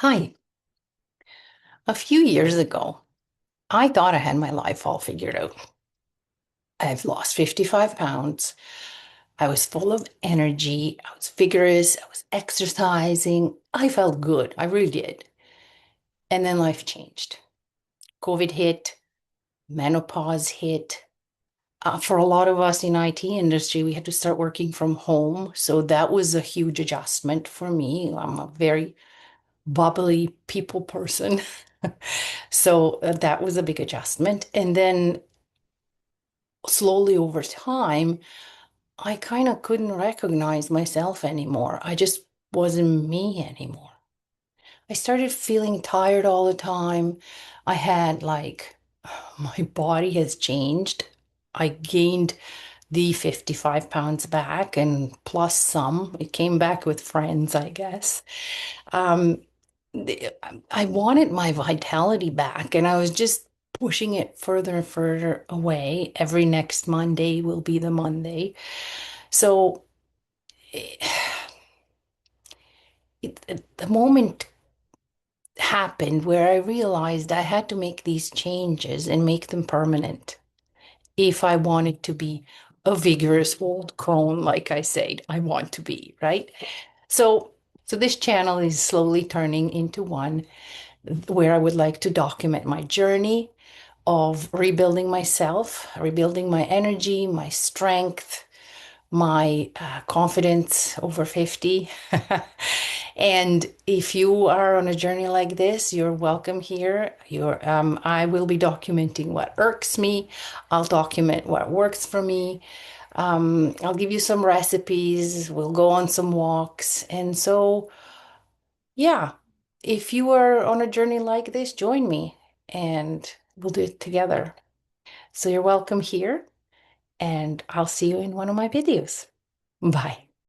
Hi. A few years ago, I thought I had my life all figured out. I've lost 55 pounds. I was full of energy. I was vigorous. I was exercising. I felt good. I really did. And then life changed. COVID hit, menopause hit. For a lot of us in IT industry, we had to start working from home. So that was a huge adjustment for me. I'm a very bubbly people person. So that was a big adjustment. And then slowly over time, I kind of couldn't recognize myself anymore. I just wasn't me anymore. I started feeling tired all the time. I had my body has changed. I gained the 55 pounds back and plus some. It came back with friends, I guess. Um, I wanted my vitality back, and I was just pushing it further and further away. Every next Monday will be the Monday. So the moment happened where I realized I had to make these changes and make them permanent if I wanted to be a vigorous old crone, like I said, I want to be, right? So, so this channel is slowly turning into one where I would like to document my journey of rebuilding myself, rebuilding my energy, my strength, my confidence over 50. And if you are on a journey like this, you're welcome here. I will be documenting what irks me. I'll document what works for me. I'll give you some recipes. We'll go on some walks. And so, yeah, if you are on a journey like this, join me and we'll do it together. So you're welcome here, and I'll see you in one of my videos. Bye.